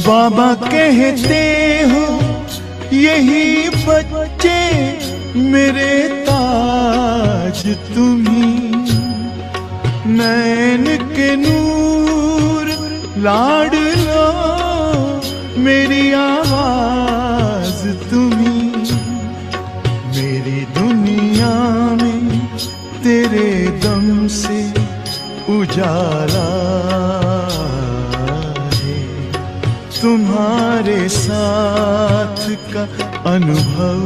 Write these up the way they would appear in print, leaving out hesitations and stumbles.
बाबा कहते हो यही बच्चे मेरे ताज तुम्ही, नैन के नूर लाडलो मेरी आवाज तुम्ही, मेरी दुनिया में तेरे दम से उजाला है, तुम्हारे साथ का अनुभव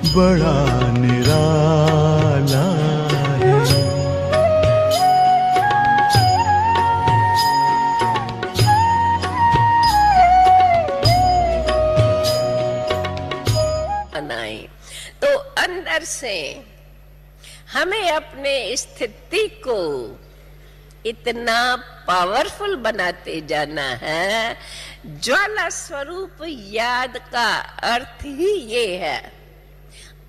बड़ा निराला है। तो अंदर से हमें अपने स्थिति को इतना पावरफुल बनाते जाना है। ज्वाला स्वरूप याद का अर्थ ही ये है,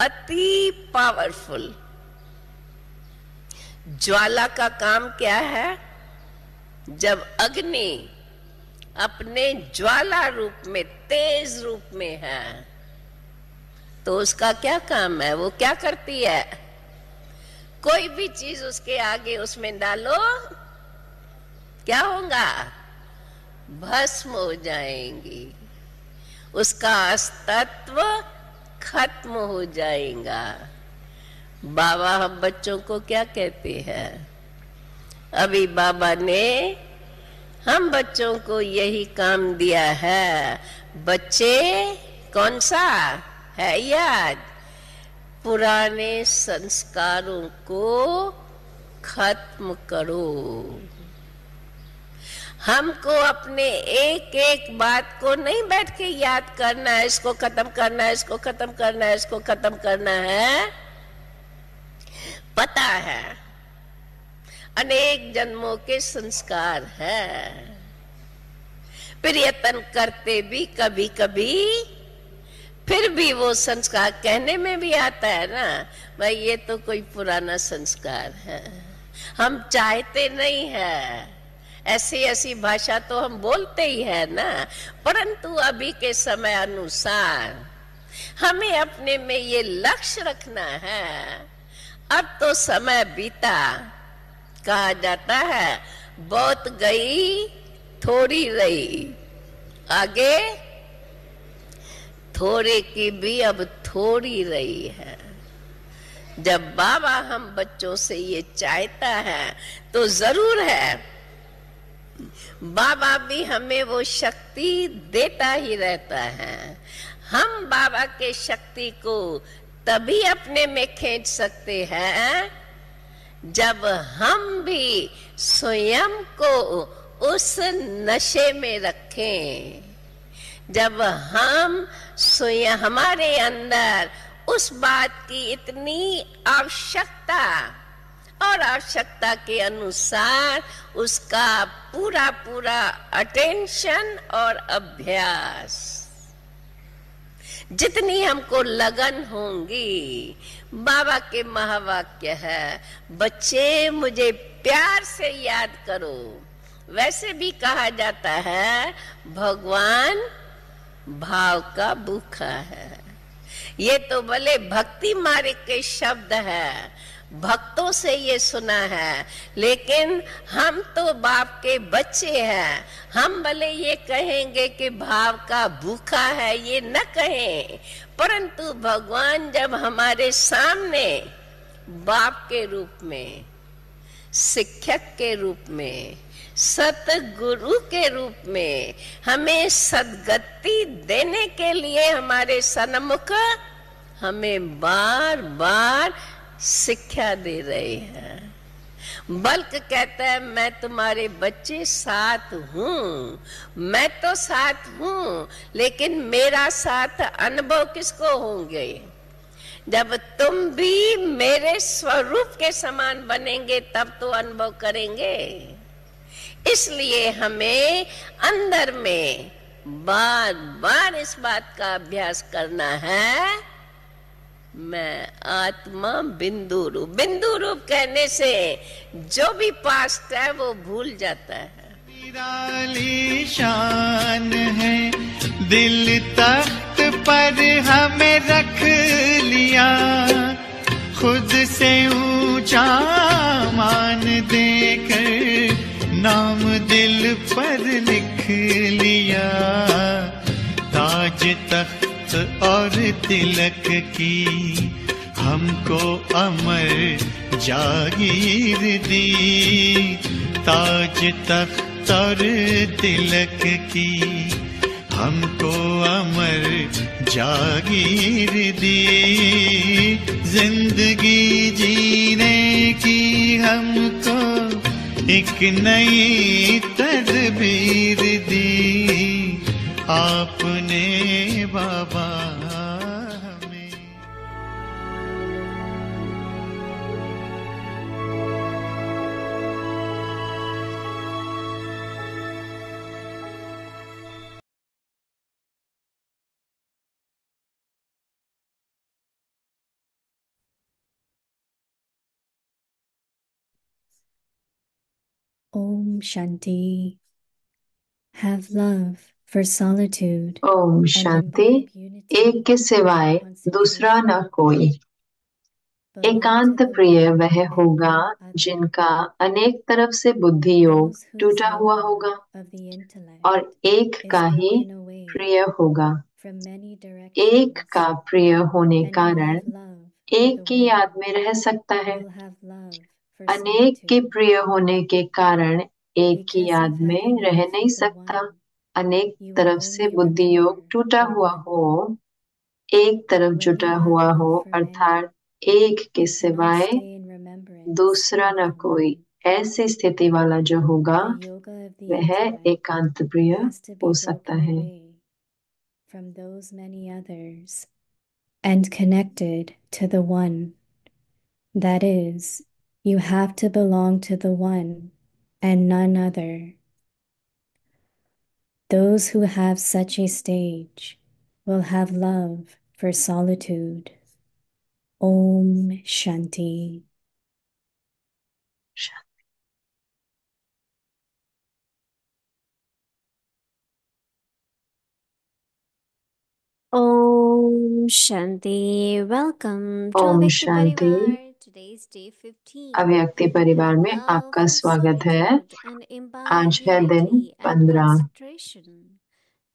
अति पावरफुल। ज्वाला का काम क्या है? जब अग्नि अपने ज्वाला रूप में, तेज रूप में है, तो उसका क्या काम है? वो क्या करती है? कोई भी चीज उसके आगे उसमें डालो, क्या होगा? भस्म हो जाएंगी, उसका अस्तित्व खत्म हो जाएगा। बाबा हम बच्चों को क्या कहते हैं? अभी बाबा ने हम बच्चों को यही काम दिया है, बच्चे कौन सा है याद? पुराने संस्कारों को खत्म करो। हमको अपने एक एक बात को नहीं बैठ के याद करना है, इसको खत्म करना है, इसको खत्म करना है, इसको खत्म करना है। पता है अनेक जन्मों के संस्कार है, प्रयत्न करते भी कभी कभी, फिर भी वो संस्कार कहने में भी आता है ना, भाई ये तो कोई पुराना संस्कार है, हम चाहते नहीं है, ऐसी ऐसी भाषा तो हम बोलते ही है ना। परंतु अभी के समय अनुसार हमें अपने में ये लक्ष्य रखना है। अब तो समय बीता, कहा जाता है बहुत गई थोड़ी रही, आगे थोड़े की भी अब थोड़ी रही है। जब बाबा हम बच्चों से ये चाहता है तो जरूर है बाबा भी हमें वो शक्ति देता ही रहता है। हम बाबा के शक्ति को तभी अपने में खींच सकते हैं जब हम भी स्वयं को उस नशे में रखें, जब हम स्वयं हमारे अंदर उस बात की इतनी आवश्यकता और आवश्यकता के अनुसार उसका पूरा पूरा अटेंशन और अभ्यास, जितनी हमको लगन होंगी। बाबा के महावाक्य है, बच्चे मुझे प्यार से याद करो। वैसे भी कहा जाता है भगवान भाव का भूखा है। ये तो भले भक्ति मार्ग के शब्द है, भक्तों से ये सुना है, लेकिन हम तो बाप के बच्चे हैं। हम भले ये कहेंगे कि भाव का भूखा है, ये न कहें, परंतु भगवान जब हमारे सामने बाप के रूप में, शिक्षक के रूप में, सतगुरु के रूप में हमें सद्गति देने के लिए हमारे सन्मुख हमें बार बार शिक्षा दे रहे हैं। बल्कि कहता है मैं तुम्हारे बच्चे साथ हूँ, मैं तो साथ हूँ, लेकिन मेरा साथ अनुभव किसको होंगे? जब तुम भी मेरे स्वरूप के समान बनेंगे तब तो अनुभव करेंगे। इसलिए हमें अंदर में बार बार इस बात का अभ्यास करना है, मैं आत्मा बिंदु रूप। बिंदु रूप कहने से जो भी पास्ट है वो भूल जाता है। निराली शान है, दिल तख्त पर हमें रख लिया, खुद से ऊंचा मान देकर नाम दिल पर लिख लिया। ताज तख्त और तिलक की हमको अमर जागीर दी, ताज तख्त और तिलक की हमको अमर जागीर दी, जिंदगी जीने की हमको एक नई तदबीर दी, आपने बाबा हमें। Om Shanti. Have love for solitude Om and Shanti. imbibe एक unity के and सिवाय दूसरा न concentration. कोई। Belong to एकांत the प्रिय one वह and होगा none other. जिनका अनेक तरफ से बुद्धि योग Those whose टूटा हुआ yoga होगा of the intellect और एक is का ही broken away प्रिय होगा। from many एक directions, का प्रिय होने and who कारण have love for एक the की one याद में रह सकता है। will have love for अनेक के solitude. प्रिय होने के कारण एक की Because याद of में having रह love नहीं for the सकता। one, अनेक you will तरफ से only बुद्धि योग remember टूटा the हुआ one. हो, एक तरफ When जुटा you have हुआ love हो, for many, अर्थात एक के you cannot सिवाय stay in remembrance दूसरा of न the कोई। one. ऐसी स्थिति वाला जो होगा The yoga of the वह intellect एकांत प्रिय has to हो be सकता broken है। away from those many others and connected to the one. That is, you have to belong to the one and none other. Those who have such a stage will have love for solitude. Om Shanti. Om Shanti. Welcome to Om Avyakti Shanti. Parivar. Today's day 15. अव्यक्ति परिवार में Love आपका for स्वागत है। solitude and imbibe आज है दिन unity and 15। concentration.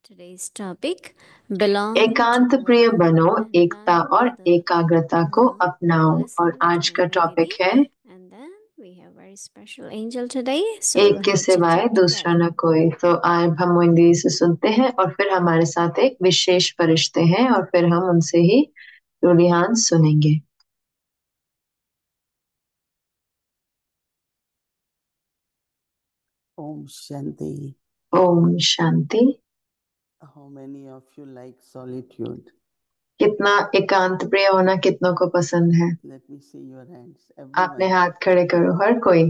Today's topic: belong to एकांत प्रिय one बनो, and एकता none और other. एकाग्रता को Now अपनाओ। और listen to आज my का DVD, टॉपिक है and then we have very special angel today, so एक we'll के have chit सिवाय chat दूसरा together. न कोई। तो आज हम हिंदी से सुनते हैं और फिर हमारे साथ एक विशेष फरिश्ते हैं और फिर हम उनसे ही रूढ़ियान सुनेंगे। Om Shanti. Om Shanti. How many of you like solitude? कितना एकांत प्रिय होना कितनों को पसंद है? Let me see your hands. आपने Everyone. हाथ खड़े करो, हर कोई।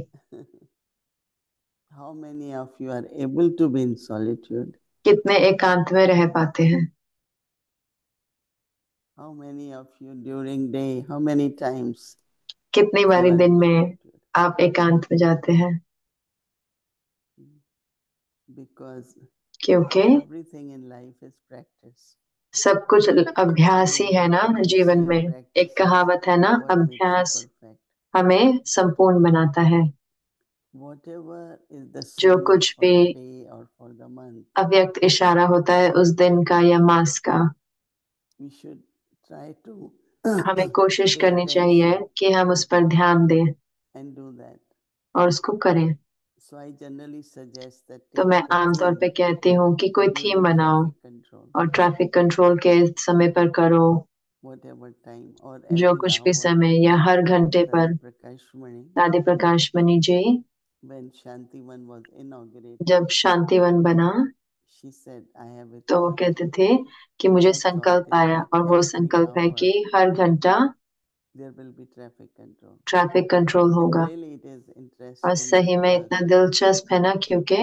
How many of you are able to be in solitude? कितने एकांत में रह पाते हैं? How many of you during day, how many times कितनी you बारी are दिन in में solitude? आप एकांत में जाते हैं? Because क्योंकि everything in life is practice. सब कुछ अभ्यास ही है ना जीवन में। एक कहावत है ना, What makes you अभ्यास perfect? हमें संपूर्ण बनाता है। Whatever is the जो symbol कुछ for भी the day or for the month, अव्यक्त इशारा होता है उस दिन का या मास का, we should try to हमें कोशिश pay करनी चाहिए attention कि हम उस पर ध्यान दें and do that. और उसको करें। So I generally suggest that तो take मैं a आमतौर पे theme कहती हूँ कि कोई थीम during बनाओ traffic control, और ट्रैफिक कंट्रोल के समय पर करो, whatever time or जो every कुछ भी hour. समय या हर घंटे Dadi पर। Prakash Mani, दादी प्रकाश Mani ji when Shantivan was inaugurated, जब शांतिवन बना she said, I have a तो वो thought. कहते थे कि मुझे That thought संकल्प is आया, that और वो every संकल्प है hour कि हर घंटा there will be traffic control. Traffic control And होगा। really it is और interesting सही में because इतना दिलचस्प है ना, क्योंकि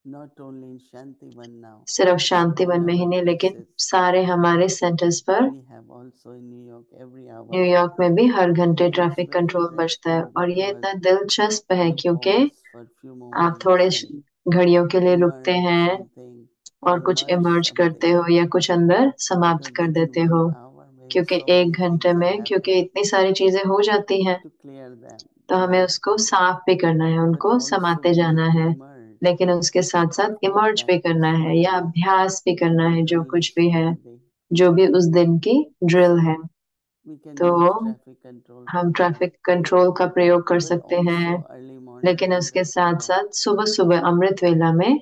not only in Shantivan now, सिर्फ in शांतिवन all में ही our नहीं, लेकिन places, सारे हमारे सेंटर्स पर, we have also in New York every hour. New York में भी हर घंटे And it's traffic very control बजता है। interesting और ये because इतना दिलचस्प है you क्योंकि pause for a few आप moments थोड़े and घड़ियों के लिए रुकते emerge हैं something और or कुछ merge इमर्ज करते something, हो या कुछ अंदर समाप्त because कर within देते one हो, hour maybe क्योंकि so एक many घंटे things are में क्योंकि happening. इतनी सारी चीजें हो जाती We हैं, have to clear them, तो हमें merge उसको them, साफ भी करना है, but उनको also समाते we need जाना to है, emerge लेकिन उसके साथ साथ or इमर्ज भी करना practice है या whatever अभ्यास भी करना the है, जो drill कुछ is भी for है, the day. जो भी उस दिन की ड्रिल है। So we can तो use traffic control for हम that, ट्रैफिक कंट्रोल का प्रयोग कर but सकते हैं, also early morning लेकिन उसके साथ Amrit Vela, साथ सुबह सुबह अमृत वेला में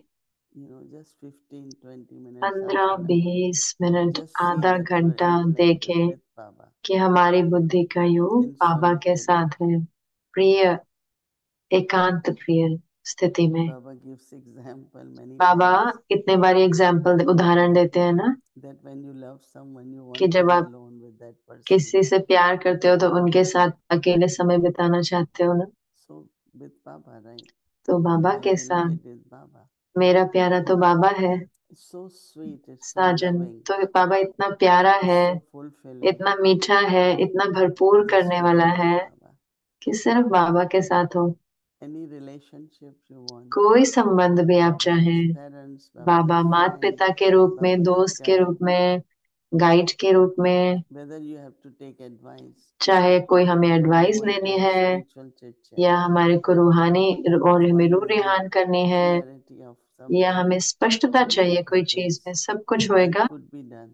just 15-20 minutes, half 15 an hour, 20 minute just see आधा that you are घंटा interacted देखें with Baba कि हमारी बुद्धि का योग in बाबा के solitude. साथ है, प्रिय एकांत प्रिय स्थिति में। Baba gives example many बाबा times इतने बारी उदाहरण देते हैं ना, that when you love someone, you कि want to जब be आप alone with that person. किसी से प्यार करते हो तो उनके साथ अकेले समय बिताना चाहते हो ना, So with Baba, right? तो बाबा My के साथ beloved is Baba. मेरा प्यारा तो बाबा है, It's so sweet, it's so Sajan. loving, तो बाबा इतना प्यारा it's है, so fulfilling. इतना मीठा है, इतना भरपूर Just करने to वाला be with है Baba. कि सिर्फ बाबा के साथ हो। Any relationship you want, कोई संबंध भी आप Baba as चाहें, parents, Baba बाबा as माता friend, पिता के रूप में, Baba as दोस्त के रूप guide. में, गाइड के रूप में, Whether you have to take advice चाहे कोई हमें or you advice want to लेनी have है spiritual chit-chat या हमारे को रूहानी और or हमें you रूह want रिहान करनी है clarity of या something, हमें स्पष्टता चाहिए everything कोई चीज में, happens सब कुछ and होएगा could be done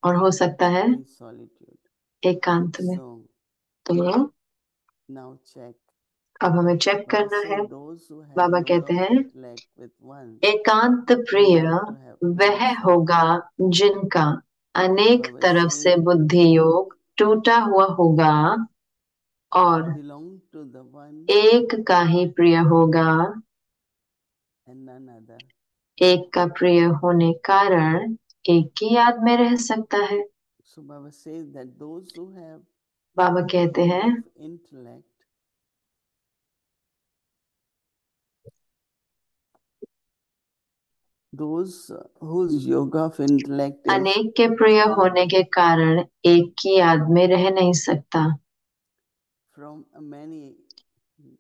और हो सकता है in solitude. एकांत में। So तो now check. अब हमें चेक Baba करना says है। those who have Baba yoga कहते of हैं intellect with one एकांत will प्रिय have to have वह one side. होगा जिनका अनेक Baba तरफ says से बुद्धि योग टूटा हुआ होगा और belong to the one एक का ही प्रिय होगा, and none other. एक का प्रिय होने कारण एक की याद में रह सकता है। So Baba says that those who have बाबा कहते yoga हैं of intellect, those whose yoga of intellect is अनेक के प्रिय होने के कारण एक की याद में रह नहीं सकता, from many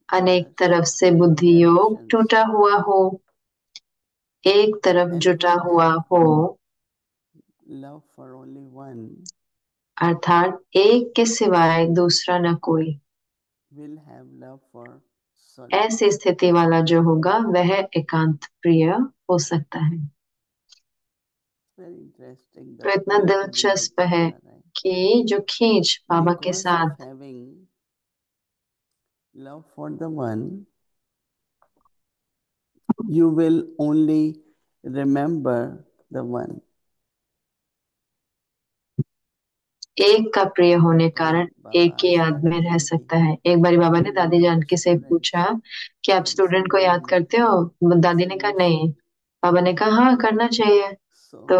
अनेक colors, तरफ से many बुद्धि योग directions, टूटा हुआ हो, एक तरफ and जुटा will हुआ have हो, love for only one, अर्थात एक के सिवाय दूसरा न कोई, will have love for solitude. ऐसी स्थिति वाला जो होगा वह एकांत प्रिय हो सकता है। Very interesting. तो The इतना pull to be दिलचस्प with है Baba, right? कि जो खींच बाबा के Because साथ, of having love for the one, you will only remember the one. एक का प्रिय होने That कारण time Baba एक की asked याद में Dadi रह Janki, सकता है। एक बारी बाबा do ने you दादी remember जानकी से students? पूछा कि आप Dadi स्टूडेंट said, को याद no. करते हो? दादी Said, ने कहा "We नहीं। should." बाबा ने कहा हाँ करना चाहिए। So तो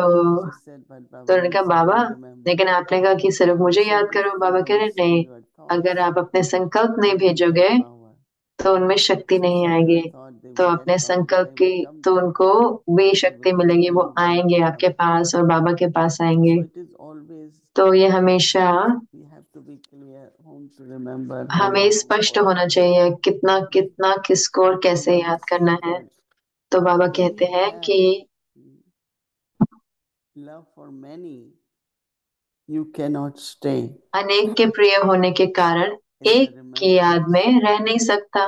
she said, but तो Baba, उन्होंने you कहा said बाबा, you remember. लेकिन आपने कहा कि सिर्फ Baba मुझे याद said, if करो। you बाबा कह don't रहे send नहीं, your अगर thoughts, आप अपने संकल्प नहीं they won't भेजोगे have power. तो उनमें शक्ति So नहीं send your आएगी, thought, they तो will अपने get power. संकल्प They की will come तो to you. उनको भी They शक्ति will मिलेगी, come वो to you. They will आएंगे come आपके to you. पास और बाबा के पास आएंगे। So it is always, तो ये हमेशा we have to be clear whom to remember, how हमें long, स्पष्ट what होना to do. चाहिए कितना कितना किसको और So कैसे Baba याद करना says है। that तो बाबा when कहते you हैं have कि love for many, you cannot stay अनेक के प्रिय होने के कारण in the एक की याद remembrance. में रह नहीं सकता।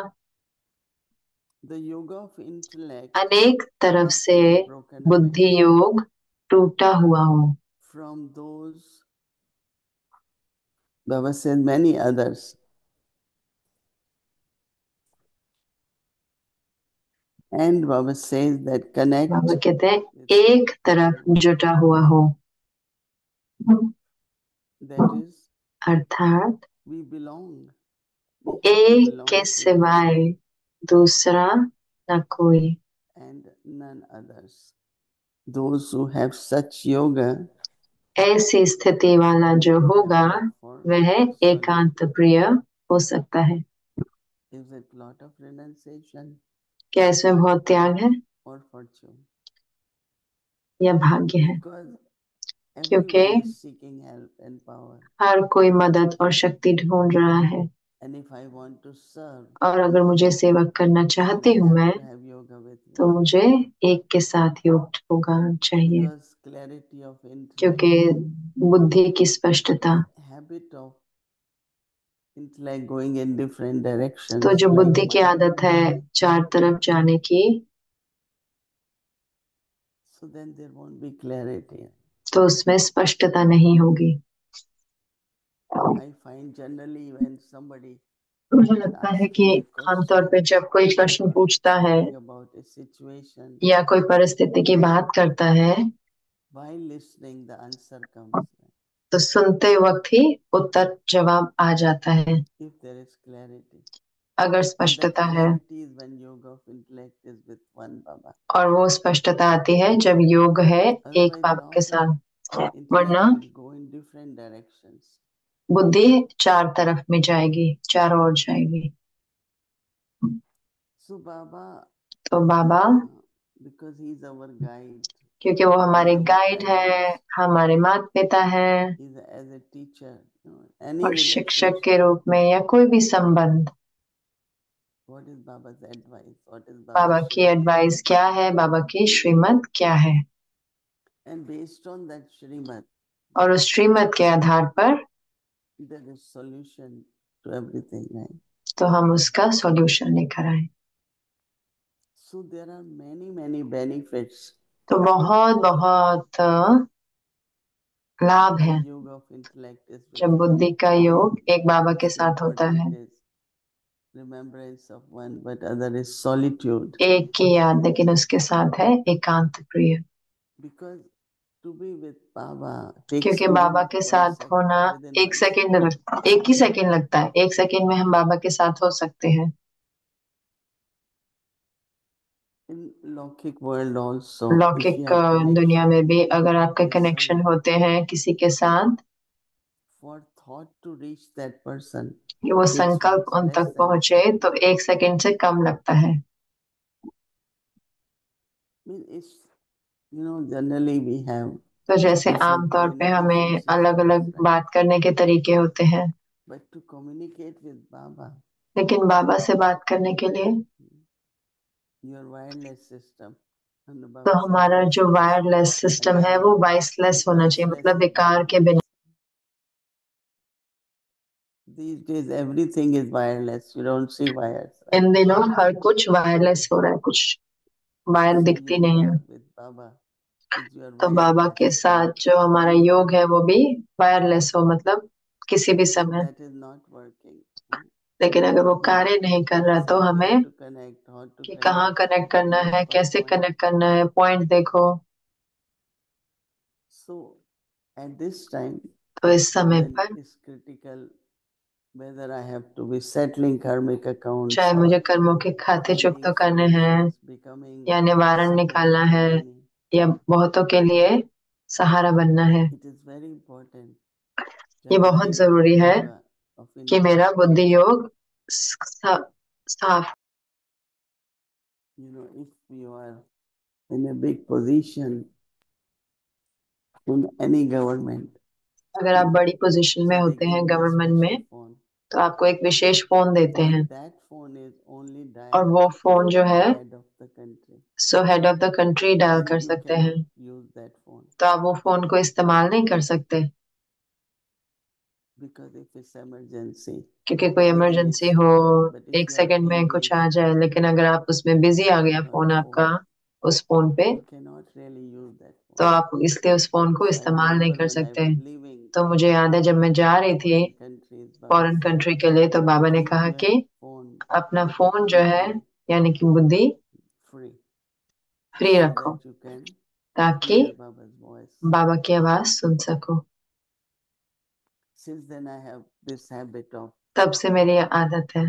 The yoga of intellect अनेक तरफ has से to be broken away बुद्धि योग टूटा हुआ हो। from those, Baba said, many others. And Baba says that connect बाबा कहते हैं with एक तरफ one. जुटा हुआ हो, That is, अर्थात we belong. We have to एक belong के to सिवाय दूसरा न कोई, and none others. Those who have such yoga ऐसी स्थिति वाला जो will have होगा love for वह solitude. एकांत प्रिय हो सकता है। Is it lot of renunciation क्या इसमें बहुत त्याग है or fortune? या भाग्य है? Because क्योंकि everyone is seeking help and power. हर कोई मदद और शक्ति ढूंढ रहा है, And if I want to serve, और अगर मुझे सेवा करना then चाहती I हूँ have मैं, to have yoga with तो मुझे एक के साथ योग होगा चाहिए, because clarity of intellect, क्योंकि बुद्धि की स्पष्टता, habit of intellect going in different directions, तो जो like बुद्धि की mind, आदत है चार तरफ जाने की, so then there won't be clarity. तो उसमें स्पष्टता नहीं होगी। I find generally when somebody मुझे is लगता है कि asking a आमतौर question पे जब कोई प्रश्न or पूछता है talking about a situation, या कोई परिस्थिति की बात करता है, while listening the answer comes, तो सुनते वक्त ही उत्तर जवाब आ जाता है if there is clarity. अगर And that स्पष्टता है। clarity is when yoga of intellect is with one Baba. और वो स्पष्टता आती है जब योग है एक Otherwise, बाबा के lot of साथ, intellect वरना will go in different directions. बुद्धि चार तरफ में जाएगी, चारों ओर जाएगी। So Baba, तो बाबा, because he is our guide, क्योंकि वो हमारे he is our गाइड है, parents, हमारे माता पिता है, he is as a teacher, any और शिक्षक के relationship. रूप में या कोई भी संबंध, What is Baba's advice? What is Baba Baba's की Shrimad? एडवाइस क्या है, बाबा की श्रीमत क्या है, And based on that Shrimad, और उस श्रीमत के आधार पर there is solution to everything, right? तो हम उसका सॉल्यूशन लेकर आए। So there are many benefits तो बहुत बहुत लाभ है when yoga of intellect is with जब one. बुद्धि का योग एक बाबा के First साथ होता है। important is remembrance of one, but other is solitude. एक की याद, लेकिन उसके साथ है एकांत प्रिय, Because to be with Baba takes क्योंकि even बाबा के 1 साथ second, होना within एक 1 second. सेकंड एक ही सेकंड लगता है, एक सेकंड में हम बाबा के साथ हो सकते हैं। In Lokik world also, if लौकिक you have दुनिया connection में भी अगर आपके with कनेक्शन someone, होते हैं किसी के साथ, for thought to reach that person कि वो takes संकल्प much उन less तक than a पहुंचे second. तो एक सेकंड से कम लगता है। It's, generally we have तो जैसे different आमतौर पे communication हमें अलग systems, अलग right? बात करने के तरीके होते हैं, But to communicate with Baba, लेकिन बाबा से बात करने के लिए your wireless system, and the तो Baba says हमारा जो voiceless वायरलेस and सिस्टम है वो वॉइसलेस होना चाहिए, voiceless मतलब with विकार Baba. के बिना। These days everything is wireless. You don't see wires, right? इन दिनों हर कुछ वायरलेस हो रहा है, कुछ वायर So दिखती नहीं yoga है। with Baba is your तो बाबा के wireless साथ जो हमारा योग है वो भी वायरलेस हो, मतलब किसी भी If समय। that is not working, लेकिन अगर वो we कार्य नहीं कर रहा तो see where हमें to connect, how to कि कहाँ connect, कनेक्ट करना note है, per कैसे point. कनेक्ट करना है, पॉइंट देखो। So at this time, तो इस समय when पर it's critical whether I have to be settling karmic accounts चाहे or मुझे कर्मों के खाते चुक finding तो करने हैं solutions, becoming या निवारण support निकालना for है many, या बहुतों के लिए सहारा बनना है, it is very important ये that बहुत my जरूरी है yoga of कि intellect, मेरा बुद्धि योग साफ। if you are in a big position in any government, अगर आप बड़ी पोजीशन में so they होते हैं give you a government special में phone, तो आपको एक विशेष फोन देते but हैं, that phone is only और dialed वो फोन जो to है the head of the country. So head of the country dial Then कर you सकते हैं। cannot use that phone तो आप वो फोन को इस्तेमाल नहीं कर सकते, because if it's emergency, क्योंकि कोई within a इमरजेंसी हो, second. But if एक you are सेकंड में कुछ engaged आ जाए, लेकिन अगर आप उसमें बिजी आ गया on फोन आपका phone, उस फोन पे, you cannot really use that तो phone. आप इसलिए उस फोन को So I इस्तेमाल नहीं remember कर when I सकते। was leaving तो मुझे याद है जब मैं जा रही थी foreign countries, Baba foreign said, country के लिए, तो बाबा ने keep कहा your कि phone, अपना that is फोन जो है intellect, यानी कि बुद्धि free, फ्री so रखो, that you can ताकि hear Baba's voice. बाबा की आवाज सुन सको। Since then I have this habit of, तब से मेरी ये आदत है,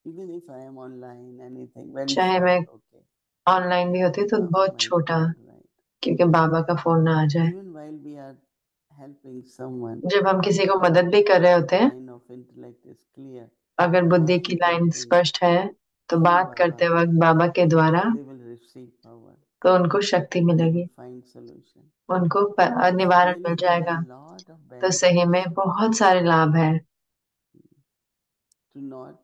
even if I am online, anything, very चाहे short, मैं okay, ऑनलाइन भी होती that तो Baba बहुत my छोटा, phone, right? क्योंकि बाबा का फोन ना आ जाए। Even while we are helping someone, जब हम किसी को मदद भी कर रहे if होते हैं, line of intellect is clear, अगर बुद्धि की while लाइन talking स्पष्ट है तो through बात Baba, करते वक्त बाबा के द्वारा they will receive power. तो उनको शक्ति They मिलेगी, will find solution. उनको So निवारण मिल really there are जाएगा। lot of तो सही benefits में बहुत सारे लाभ हैं to not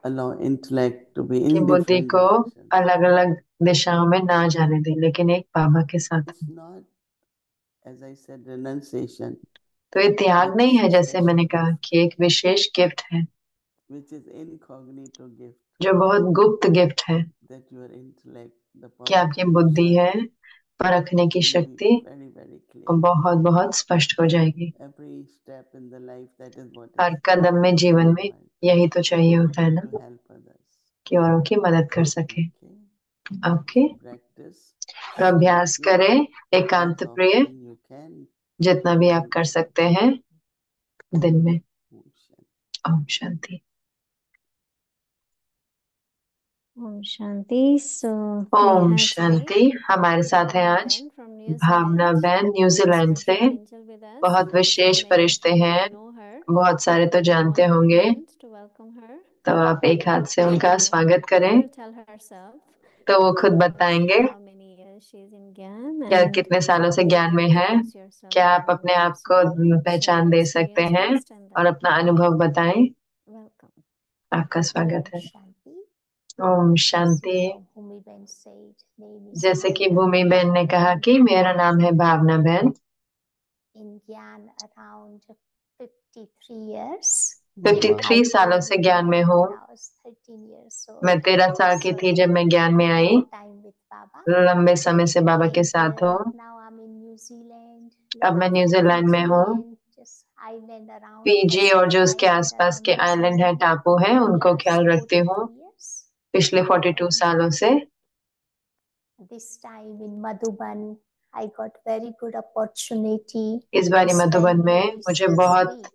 allow intellect to be कि in बुद्धि different को directions. अलग अलग दिशाओं में ना जाने दे, लेकिन एक बाबा के साथ It's हो। not, as I said, renunciation, तो ये त्याग which नहीं is है, a जैसे special मैंने कहा gift, कि एक विशेष गिफ्ट है, which is incognito gift, जो बहुत गुप्त गिफ्ट है, that your intellect, the कि power आपकी to बुद्धि discern, है, परखने की will be शक्ति very, very clear. बहुत बहुत स्पष्ट हो जाएगी। Every step in the life, that is what her is कदम में जीवन में required यही तो चाहिए होता है ना, to help others. कि औरों की मदद कर सके। Okay, ओके, so practice तो अभ्यास silently करें as एकांत प्रिय, often you can. जितना भी आप during कर the day. सकते हैं दिन में। Om Shanti. Om Shanti. Om Shanti. So we Om have Shanti. today हमारे साथ है Bhavna आज Ben from New Bhavna Zealand, बहन very न्यूजीलैंड से। special angel with us. बहुत I'm sure विशेष many फरिश्ते of you हैं, know her. बहुत सारे तो So जानते one होंगे, hand to welcome her. तो आप एक हाथ से उनका So स्वागत she करें। will tell herself तो वो खुद about बताएंगे how many years she is in Gyan क्या and कितने सालों से you ज्ञान can में है, introduce yourself क्या आप in अपने आप minutes. को Share पहचान your दे सकते experience हैं first and और then अपना अनुभव बताएं। welcome. आपका स्वागत है। Shanti. Om As Shanti. Bhumi Ben said, name is जैसे कि Bhavna. भूमि बहन ने कहा कि मेरा नाम है भावना बहन। In Gyan around 53 years. 53 सालों से ज्ञान में हूँ। When I was 13 years old. मैं 13 साल की थी जब मैं ज्ञान में आई। Time with Baba. लंबे समय से बाबा के साथ हूँ। Now I'm in New Zealand. अब मैं न्यूजीलैंड में हूँ। Just island around पीजी और जो उसके Pacific आसपास Island के around New आइलैंड है, Zealand. टापू हैं, उनको Last ख्याल रखती 42 हूँ years. पिछले 42 सालों से। This time in Madhuban, I got very good opportunity. इस बारी to मधुबन spend में मुझे बहुत precisely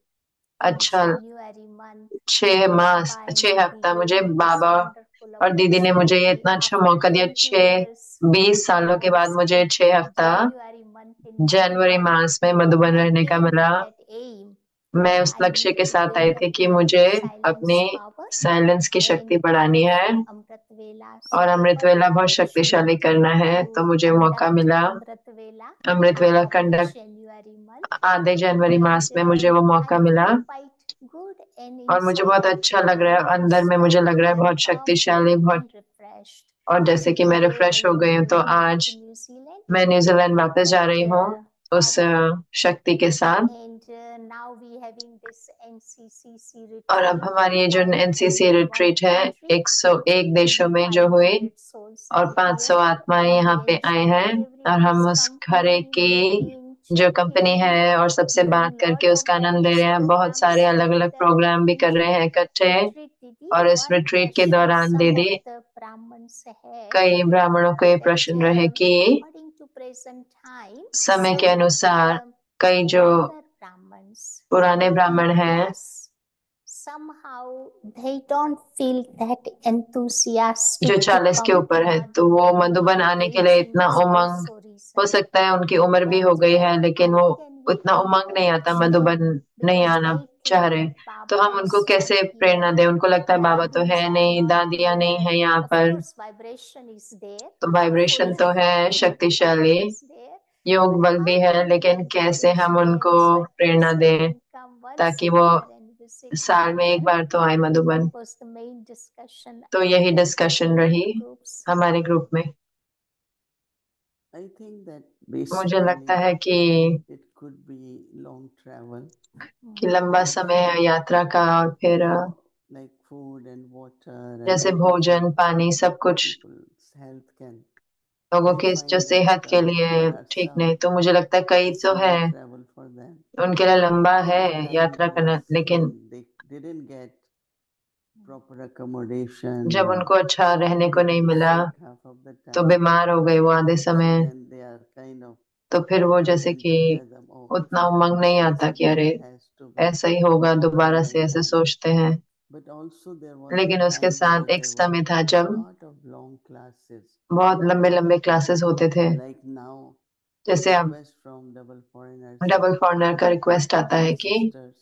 अच्छा January month. 6 mass Baba and 6 Didi हफ्ता gave मुझे me this बाबा wonderful और दीदी ने मुझे ये opportunity इतना अच्छा after मौका दिया। 20 6 years. 20 सालों के I बाद मुझे spent 6 हफ्ता January month in January Madhuban. मास में मधुबन I रहने का came मिला। with that aim मैं that उस I लक्ष्य need के to साथ आई build थी up कि my मुझे अपनी silence power साइलेंस की शक्ति and बढ़ानी our है Amrit Vela और अमृत super वेला बहुत शक्तिशाली opportunity करना है। तो to मुझे मौका conduct मिला Amrit Vela अमृत वेला half of conduct January month. आधे जनवरी मास में And मुझे वो I मौका मिला feel quite good and और मुझे inside बहुत I अच्छा feel लग रहा very, है। very अंदर में मुझे strong, लग रहा है very बहुत powerful शक्तिशाली, बहुत, and refreshed. और जैसे So कि मैं today रिफ्रेश I हो will गई हूँ। be तो going back आज to New Zealand मैं न्यूजीलैंड वापस जा with रही हूँ उस Baba. शक्ति के साथ। And now we having this NCCC और अब retreat हमारी ये जो around एनसीसी 101 रिट्रीट है country 101 देशों and में जो हुई 500 souls और are 500 here आत्माएं and यहाँ we पे आए हैं enjoying और हम everyone's उस हर एक company, की meeting, जो कंपनी chatting, है और सबसे बात doing lot करके of उसका आनंद ले various रहे हैं। बहुत सारे programs अलग अलग together प्रोग्राम भी and कर रहे हैं during this इकट्ठे। retreat Didi, और इस one रिट्रीट के question दौरान some of दीदी the Brahmins had कई ब्राह्मणों को ये that प्रश्न रहे कि according to present time समय के some of अनुसार the कई जो younger Brahmins पुराने in ब्राह्मण हैं class somehow they don't feel that enthusiastic जो to 40 के come to ऊपर है, तो वो Madhuban मधुबन आने के लिए engaging इतना is उमंग, also हो reason. सकता है उनकी उम्र भी हो But गई है लेकिन वो how can we उतना उमंग नहीं आता, encourage them? मधुबन नहीं Because आना they चाह think रहे। that तो Baba हम उनको is not कैसे प्रेरणा here, दें? उनको लगता है बाबा तो dadis है are नहीं, not दादियाँ नहीं here. है यहाँ Of पर। course, vibration is there, तो वाइब्रेशन full तो है शक्तिशाली, power is there. योग But बल how भी है, can we लेकिन कैसे encourage हम उनको them so at Prerna least they दें can come once ताकि a वो year and visit साल में एक Madhuban? बार तो आए Madhuban. That was the main discussion तो यही at डिस्कशन both रही groups. हमारे ग्रुप में। I think that मुझे लगता basically है कि it could be long travel, लंबा and समय then है यात्रा का और फिर like food and water and जैसे everything, भोजन पानी सब कुछ people's health can. लोगों I की जो find सेहत that के लिए there are ठीक some नहीं। तो मुझे लगता है कई it's तो है long travel for them. उनके लिए लंबा है At the time यात्रा was करना, लेकिन when they didn't get proper accommodation जब and उनको अच्छा रहने को they नहीं got मिला sick half of the तो time. बीमार हो गए वो आधे So समय। then they are kind of तो फिर वो जैसे कि enthusiasm, oh, if उतना it उमंग happens नहीं this आता कि way, अरे it has to be ऐसा ही होगा दोबारा से, like ऐसे that. सोचते हैं। But also there was a लेकिन उसके time साथ where एक there were समय था जब lot of long classes. बहुत लंबे लंबे क्लासेस होते थे। Like now, जैसे अब request from double foreigners, double foreigner का रिक्वेस्ट आता है कि sisters,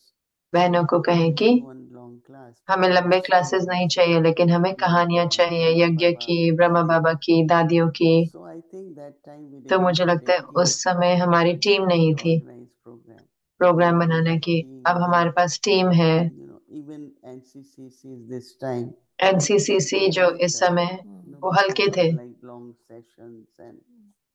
बहनों को कहें कि don't want long class, but हमें want लंबे क्लासेस stories नहीं चाहिए, लेकिन of हमें कहानियां Baba, चाहिए, Brahma यज्ञ Baba, की, ब्रह्मा Dadi. बाबा की, दादियों की। So I think that time we तो didn't मुझे had लगता a है team उस समय हमारी टीम नहीं to थी organize program. Program Now we बनाने have की। team अब हमारे and पास टीम है even NCCC this time. NCCC जो इस समय वो हल्के थे, Like long sessions and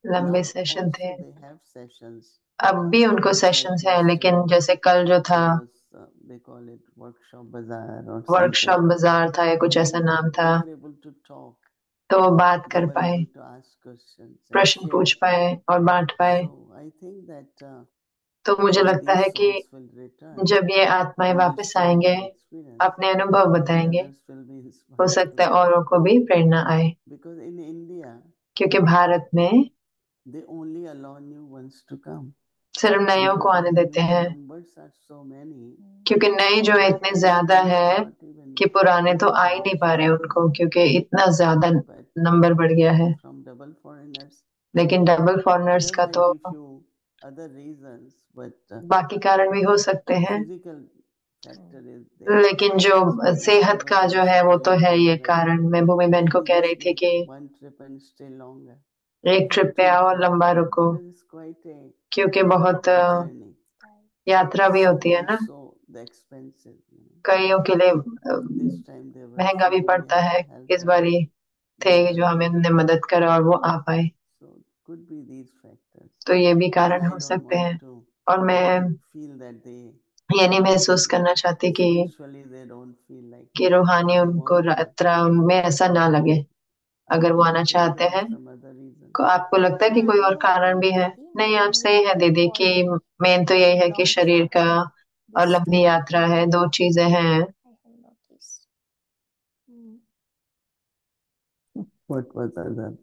लंबे now सेशन थे। also they have sessions. अब भी उनको सेशंस है, लेकिन जैसे कल जो था It was, they call it workshop bazaar or workshop something. बाजार था या कुछ ऐसा नाम था, They were able to talk. तो वो बात They कर were पाए, able to ask questions and प्रश्न share. पूछ पाए और बांट पाए। So I think that तो मुझे when लगता है these कि souls will return, जब ये आत्माएं they will वापस share आएंगे, their experience. अपने अनुभव Maybe बताएंगे, others will be हो inspired सकता है too. औरों को भी प्रेरणा आए, Because in India, क्योंकि भारत में they only allow new ones to come. सिर्फ नयों को Because आने the देते new हैं, numbers are so many, क्योंकि नए जो है इतने ज्यादा है कि पुराने तो आ ही नहीं पा रहे उनको, क्योंकि इतना ज्यादा but नंबर बढ़ गया है। from double foreigners, लेकिन डबल फॉरेनर्स there का might तो be few other reasons, but बाकी कारण भी हो सकते हैं, physical factor is there. लेकिन जो सेहत का जो है वो तो है ये कारण। मैं भूमि बहन को Maybe कह just रही थी make कि one trip and stay longer. एक ट्रिप पे आओ और लंबा रुको, Because it's quite a क्योंकि बहुत journey. यात्रा भी होती है ना, Also the expensive, कईयों के लिए this time they were महंगा भी few, we पड़ता had है। to help इस them. बारी थे जो हमें उन्होंने मदद करा और वो आ पाए, So could be these factors. तो ये भी And कारण I हो don't सकते हैं। want to और मैं feel that they ये नहीं महसूस करना चाहती spiritually they don't feel like कि रूहानी they उनको want to. यात्रा उनमें ऐसा ना लगे। अगर वो Do you आना think चाहते there हैं, is some other reason? तो आपको लगता है कि कोई और कारण भी है? नहीं, आप सही है दीदी कि मेन तो यही है कि शरीर का और लंबी यात्रा है, दो चीजें हैं। I have noticed. What was other?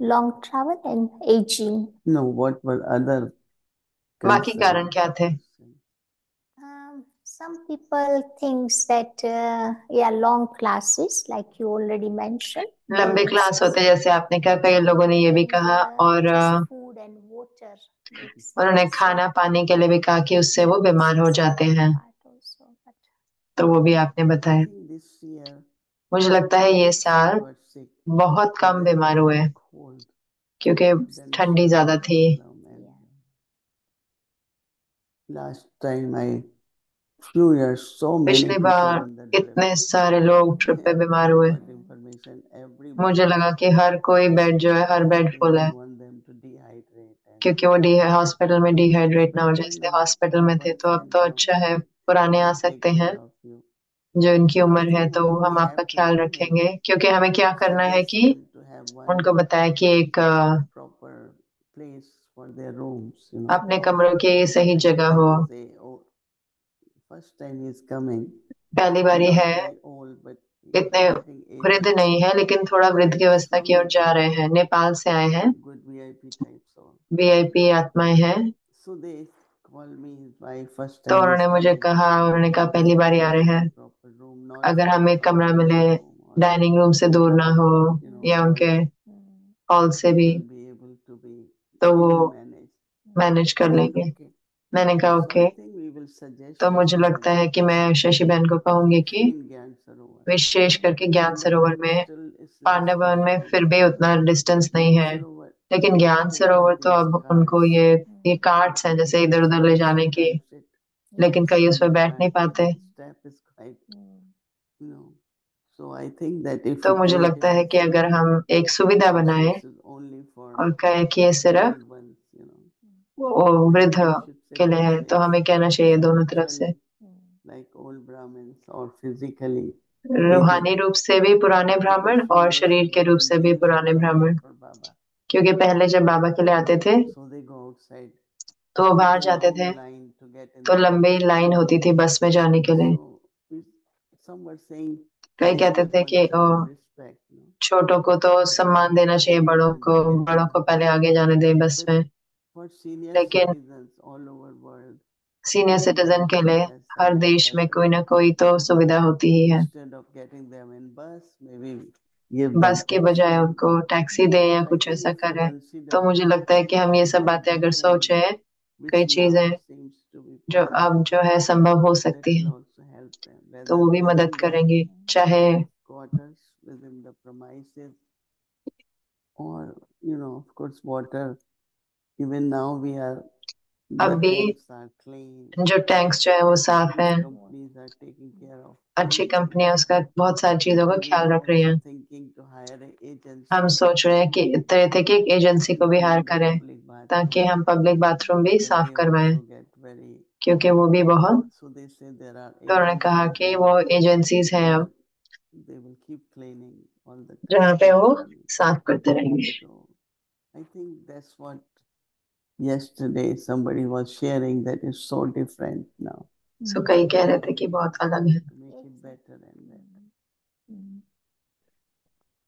Long travel and aging. No, what were other बाकी कारण concerns? क्या थे? Some people thinks that yeah, long classes like you already mentioned. लंबे and क्लास होते हैं, जैसे आपने कहा, कई लोगों ने ये भी कहा, और just food and water makes उन्होंने खाना पानी के लिए भी कहा कि उससे वो बीमार हो जाते हैं, part also, but तो वो भी आपने I बताया। think this year मुझे लगता है ये साल were sick. बहुत कम There बीमार was हुए, cold. क्योंकि Then ठंडी ज्यादा थी। problem and last time few years so many पिछली people bar in the trip. इतने सारे लोग ट्रिप पे बीमार हुए, Got information every मुझे लगा कि हर कोई बेड जो है, हर बेड they फुल है, don't want them to dehydrate and क्योंकि वो हॉस्पिटल में डिहाइड्रेट ना हो जाए, better इसलिए new हॉस्पिटल में थे। ones तो अब can तो come अच्छा है, पुराने आ and take सकते हैं, care of you. जो इनकी So I उम्र है, think तो what हम we आपका have to ख्याल do is रखेंगे। क्योंकि हमें क्या करना है suggest कि them to have one उनको बताया कि एक proper place for their rooms, अपने कमरों की सही Like जगह they हो। will say, oh, first time he's coming, पहली बारी not है, very old, but इतने getting वृद्ध aged. नहीं है, लेकिन थोड़ा वृद्ध की अवस्था की ओर जा रहे हैं, नेपाल से आए हैं, Good VIP types all. VIP आत्माएं हैं। So they call me his wife first तो time he's उन्होंने मुझे coming. कहा, उन्होंने कहा पहली If बारी we आ रहे get हैं, a proper room, not अगर far हमें एक from कमरा the मिले, living room or dining room से दूर ना हो या hall, उनके हॉल से they भी, will be able to be तो वो easily managed. मैनेज कर I said, लेंगे। okay. मैंने कहा So okay. I think we will suggest तो मुझे Shashi लगता Bhai, है कि मैं शशि बहन को कहूंगी कि especially in Gyan Sarovar. विशेष करके ज्ञान सरोवर में, Still is a पांडव वन में distance. फिर भी उतना डिस्टेंस नहीं Gyan है, Sarovar, लेकिन ज्ञान they सरोवर have तो these अब उनको carts. ये कार्ड्स हैं, जैसे इधर उधर ले जाने की, Sometimes it लेकिन कई उसमें you बैठ नहीं can't पाते। step is quite, So I think that if तो we मुझे create लगता a है कि अगर हम एक सुविधा facility, बनाए this is only for और कहें कि ये सिर्फ old ones, वो वृद्ध we should say के लिए both है, तो ways. हमें कहना चाहिए दोनों तरफ से, Spiritually, like old Brahmins, or physically रूहानी aged. रूप से भी पुराने Because ब्राह्मण few और years शरीर के ago रूप when से they भी used पुराने to come ब्राह्मण। out for Baba, क्योंकि पहले जब बाबा के लिए आते थे so they go outside. तो वो बाहर There's a जाते long थे, line to get in तो the लंबी bus. लाइन होती थी बस में जाने के लिए। So some were saying कई the कहते younger थे ones कि should have respect, छोटों को तो सम्मान देना चाहिए, बड़ों को पहले आगे जाने दें बस But में। for senior लेकिन citizens all over world, senior citizen के लिए has हर some देश में कोई ना facility. कोई तो सुविधा होती ही है। Instead of getting them in bus, maybe give them बस के बजाय taxi. उनको टैक्सी दें या So I कुछ think ऐसा if we करें। consider तो मुझे लगता है कि हम ये सब some बातें of the अगर things सोचें, which कई now चीजें seems to be जो possible, अब जो है संभव हो that सकती will है, also help them, तो whether वो भी मदद within the करेंगी, चाहे quarters, within the premises, or of course water. Even now we are अब The भी tanks are clean. जो टैंक्स जो है वो साफ Good है, companies are taking care of अच्छी many कंपनियां things. उसका बहुत सारी चीजों का We ख्याल were रख रही also हैं। thinking to hire an हम agency सोच रहे हैं कि तरह थे कि एक एजेंसी to को भी हायर clean the करें public ताकि bathroom हम पब्लिक बाथरूम भी because साफ they करवाएं, also get very. क्योंकि वो भी बहुत। So they say there are तो उन्होंने कहा agencies कि now वो एजेंसीज हैं where अब they will keep cleaning all the time, जहाँ पे keep वो cleaning. साफ करते रहेंगे। So I think that's what yesterday somebody was sharing that is so different now सो कई कह रहे थे कि बहुत अलग है। to make it better and better.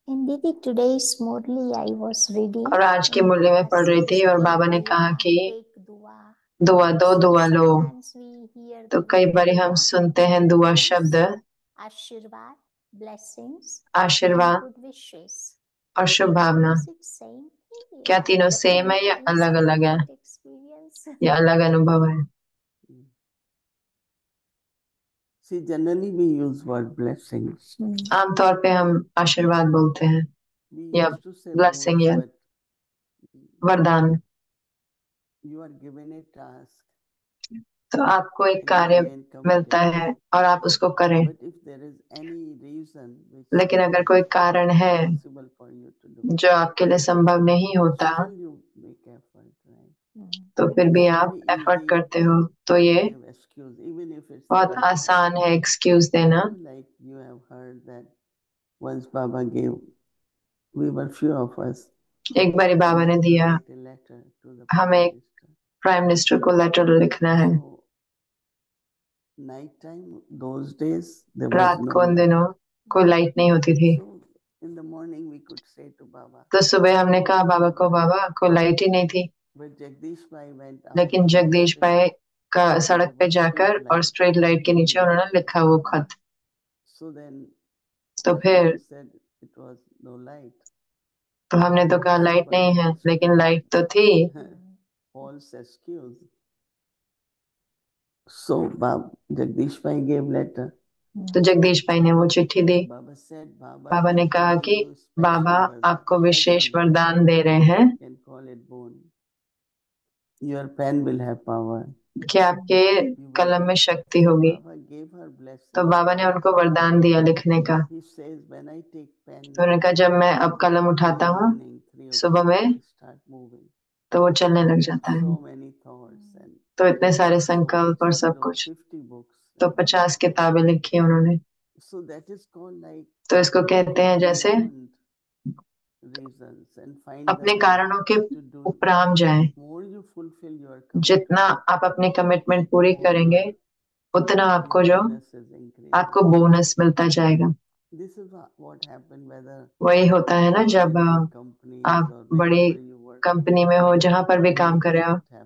And Didi, today's Murli I was reading. और आज की and मुरली में Baba पढ़ रही says, थी और "Take बाबा ने कहा dua, कि take dua." दुआ दो, So दुआ लो। sometimes we hear तो the कई word बार हम dua, सुनते हैं दुआ means शब्द, Ashirvad, blessings, आशीर्वाद and good wishes. और शुभ भावना। Is it same thing? क्या तीनों But सेम है या sometimes अलग अलग है different experience. या अलग अनुभव है? See, generally we use word blessings. आमतौर पे हम आशीर्वाद बोलते हैं We या used to say blessing boons, या but वरदान। you are given a task तो आपको एक and you कार्य remain मिलता committed. है और आप उसको करें, But if there is any reason which लेकिन अगर is कोई कारण है impossible for you to do, जो आपके लिए संभव नहीं होता, still you make effort, right? तो फिर भी It's आप very एफर्ट easy करते हो। तो to ये give excuse, even if it's बहुत right. आसान है एक्सक्यूज देना। Like you have heard that once Baba gave, we were few of us. एक बारी बाबा We ने have to दिया, write a letter to the Prime हमें Minister. प्राइम मिनिस्टर को लेटर लिखना है। So night time those days there was रात no को उन light. दिनों कोई लाइट नहीं होती थी। So in the morning we could say to Baba, तो सुबह हमने कहा बाबा को, बाबा को लाइट ही नहीं थी। but Jagdish Bhai went out लेकिन to the जगदीश station भाई का and सड़क there पे was जाकर street और light. स्ट्रीट लाइट के नीचे उन्होंने लिखा वो खत। So then तो फिर we said it was no light. तो हमने तो कहा लाइट नहीं है, लेकिन लाइट तो थी। False excuse. So Jagdish Bhai gave letter. तो जगदीश भाई ने वो चिट्ठी दी। Baba said, Baba बाबा ने is कहा giving कि you special बाबा आपको विशेष special वरदान दे रहे हैं you can call it boon. Your pen will have power. कि आपके You will कलम be. में शक्ति होगी। Baba gave her blessing. तो बाबा ने उनको वरदान दिया लिखने का। He says, when I take pen तो उन्होंने कहा जब मैं अब कलम in उठाता the हूँ morning 3 सुबह o'clock, में, I start moving. तो वो चलने लग जाता है। So many thoughts and तो इतने सारे so संकल्प और she सब wrote कुछ। 50 books. तो 50 किताबें लिखी उन्होंने। So that is called like तो इसको कहते हैं जैसे beyond reasons and find the अपने way कारणों के to do. उपराम जाएं। More you fulfill your जितना commitment, आप अपनी कमिटमेंट पूरी more करेंगे उतना आपको your जो bonuses increase. आपको बोनस मिलता जाएगा। This is what happened whether वही होता है ना you are जब in big companies आप or बड़ी wherever you work. कंपनी में हो, जहां पर भी You काम कर make रहे हो, it happen.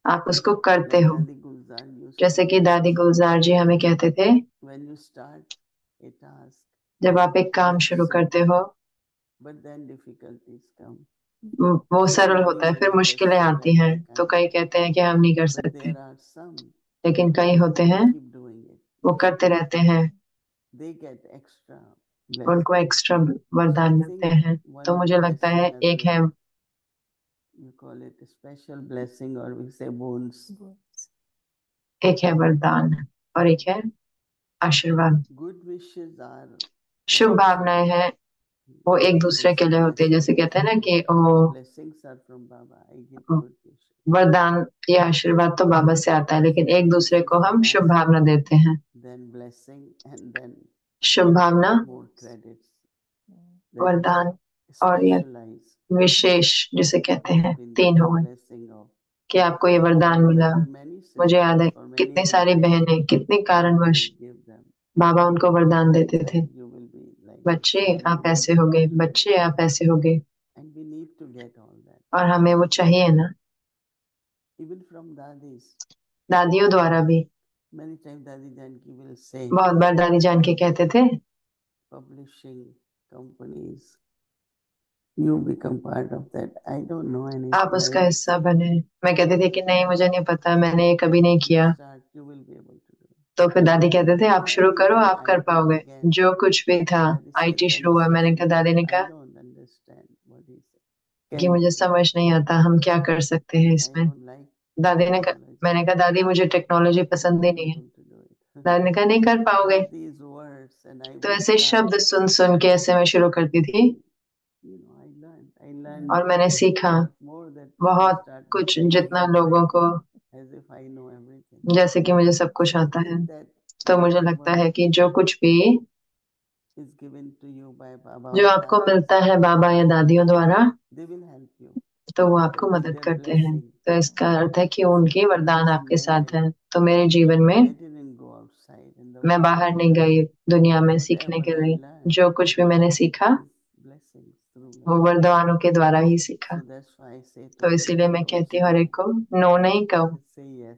आप उसको करते Like हो। Dadi Gulzar used जैसे to कि tell दादी us, गुलजार जी हमें कहते थे, when you start a task, जब आप एक काम it's शुरू करते simple, हो but then difficulties come. वो So सरल many होता है, फिर मुश्किलें manifest आती that हैं। I तो can't कई do. कहते हैं कि हम नहीं कर But सकते, there are some लेकिन कई होते they हैं keep doing it. वो करते रहते हैं, They get extra उनको blessing. एक्स्ट्रा So वरदान I मिलते think हैं। one तो is मुझे लगता है blessing, एक another है, is you call it a special blessing or we say boons. एक है वरदान और एक है आशीर्वाद। Good wishes are Shubh for भावनाएं others. हैं वो एक दूसरे के लिए होती है। जैसे कहते हैं ना कि वो Blessings are from Baba. I give good wishes. वरदान या आशीर्वाद तो बाबा से आता है, लेकिन एक दूसरे को हम शुभ भावना देते हैं। Then blessing and then Shubh Bhavna, more credits. वरदान और ये Specialized. विशेष जिसे कहते हैं, Been तीन हो गए blessing of. कि आपको ये वरदान I मिला। remember many मुझे याद है sisters or many कितनी सारी reasons बहनें कितने Baba कारणवश will give them. बाबा उनको वरदान देते थे, That you will be like बच्चे this, आप you ऐसे will हो be गए, like this. बच्चे आप ऐसे हो गए। And we need to get all that. और हमें वो चाहिए ना। Even from dadis. दादियों द्वारा भी Many times Dadi Janki will say, बहुत बार दादी जान के कहते थे, publishing companies, you become part of that. I don't know anything. आप उसका हिस्सा बने। मैं कहती थी कि नहीं मुझे नहीं पता, मैंने ये कभी नहीं किया। Start, you will be able to do it. तो फिर दादी कहते थे आप शुरू करो, Even आप कर IT पाओगे। began. जो कुछ भी था Daddy says, आईटी can शुरू you हुआ। मैंने कहा, दादी ने I कहा don't understand what he said. कि मुझे समझ नहीं आता हम क्या कर सकते हैं I इसमें। don't like Technology. मैंने कहा दादी मुझे टेक्नोलॉजी पसंद ही I'm नहीं not है। going to do it. दादी ने कहा नहीं कर पाओगे। Heard these words and I तो would ऐसे start. शब्द सुन सुन के ऐसे मैं शुरू करती थी You know, I learned और मैंने सीखा lot more that people बहुत start कुछ, listening जितना लोगों को as if I know everything. जैसे कि मुझे सब कुछ So I आता है। think that तो मुझे लगता है कि जो कुछ भी is given to you by Baba जो or आपको Dadi, मिलता है बाबा या दादियों द्वारा, they will help you. तो वो आपको That is मदद their करते हैं। blessing. तो इसका अर्थ है कि उनकी वरदान Because in आपके my साथ life, है। तो मेरे जीवन में I didn't go outside in the मैं world. बाहर नहीं गई दुनिया में सीखने Whatever के I लिए। learned जो कुछ भी मैंने सीखा is blessings through वो life. वरदानों के द्वारा ही सीखा। So that's why I say to तो इसीलिए मैं everyone, don't कहती say हूँ हर no. एक को नो नहीं कहो, Say yes.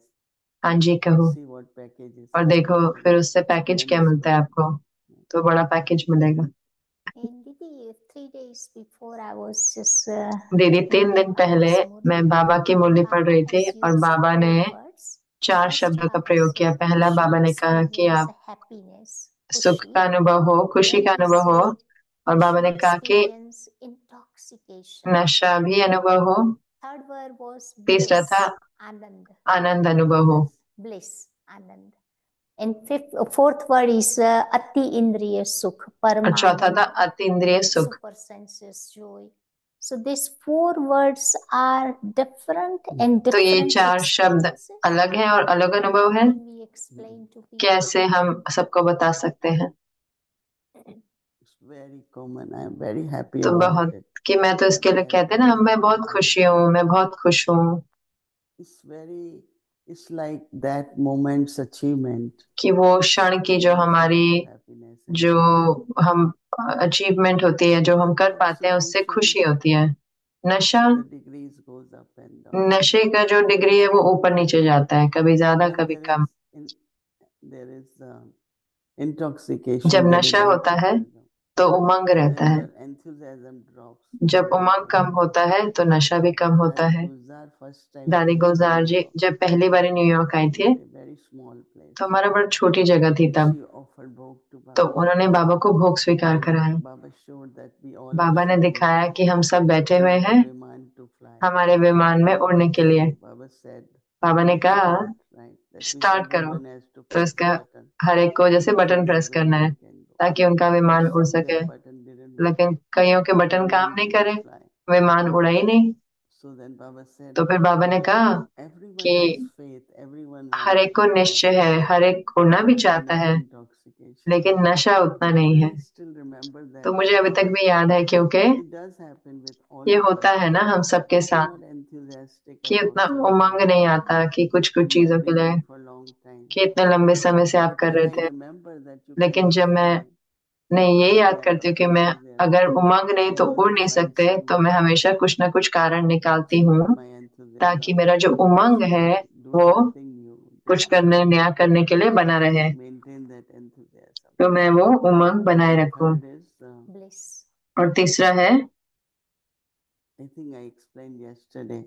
हाँ जी And कहो। see what packages और come देखो to you. फिर उससे पैकेज क्या Tremendous मिलता है package. आपको, तो बड़ा पैकेज मिलेगा। And Didi, 3 days before I was just दीदी 3 दिन reading पहले Baba's Murli, मैं बाबा की मुरली पढ़ Baba रही थी has और used बाबा ने 4 words. 4 First, शब्दों का Baba प्रयोग किया। said, पहला she बाबा ने कहा कि experienced आप happiness, सुख खुशी. का अनुभव हो, खुशी Then का he अनुभव हो। said, और बाबा she ने कहा कि experienced intoxication. नशा भी अनुभव हो। Third word was तीसरा bliss, था Anand, आनंद अनुभव हो। bliss, Anand. And fourth word is Ati Indriya Sukh, और चौथा था Paramanand, अतीन्द्रिय सुख। super senses joy. So these 4 words are different and तो ये different 4 शब्द experiences. अलग हैं और अलग अनुभव है। Can we explain to people? कैसे हम सबको बता सकते हैं? It's very common. I am very happy तो about बहुत it. कि मैं तो इसके लिए कहते हैं ना, मैं बहुत खुशी हूँ, मैं बहुत खुश हूँ It's like that moment's achievement. कि वो क्षण की जो हमारी जो हम अचीवमेंट होती है, जो हम कर पाते हैं, उससे खुशी होती है। नशा, The degrees goes up and down. नशे का जो डिग्री है वो ऊपर नीचे जाता है, कभी ज्यादा When कभी कम। there is intoxication, जब there is नशा होता है enthusiasm. तो उमंग रहता When है। your enthusiasm drops, जब उमंग कम होता है तो नशा भी कम होता Dadi है। Gulzar first time दादी came to Gulzar New ji York. जब पहली बार न्यूयॉर्क आई थी A very small place. तो हमारा बड़ा छोटी जगह थी तब। She offered bhog to तो Baba. उन्होंने बाबा को भोग स्वीकार कराया। Baba showed that we all are बाबा ने sitting दिखाया कि हम सब बैठे in हुए our हैं viman to fly. हमारे विमान में उड़ने के लिए। Baba said, बाबा ने कहा start, right? That means start करो। everyone has to तो press इसका a button. हर एक को जैसे So बटन their प्रेस करना है viman can go. ताकि उनका विमान But उड़ some सके। their button didn't work. लेकिन कईयों के बटन काम Viman नहीं didn't करे, fly. विमान उड़ा ही नहीं। So then Baba said, तो फिर बाबा ने कहा everyone कि has faith, everyone her wants एक to को fly, निश्चय है, हर एक उड़ना भी but चाहता not है, intoxication. लेकिन नशा उतना नहीं And है। I still remember that तो मुझे अभी तक because भी याद है, क्योंकि it does happen with all ये of होता us. है ना हम सबके We're साथ not enthusiastic कि about उतना उमंग something. नहीं आता कि कुछ कुछ You चीजों might के be लिए doing for a long time. कि इतने लंबे समय से आप But कर when रहे I थे। remember that you लेकिन cannot जब मैं fly, नहीं ये याद then करती हूँ कि मैं enthusiasm, अगर उमंग नहीं I तो उड़ always नहीं find सकते, some तो मैं हमेशा कुछ ना कुछ कारण निकालती to हूँ keep my ताकि enthusiasm, मेरा जो उमंग है do वो something new, कुछ करने नया करने के लिए बना रहे, maintain that enthusiasm. तो मैं वो उमंग बनाए And रखूं। third is, Bliss. और तीसरा है, I think I explained yesterday,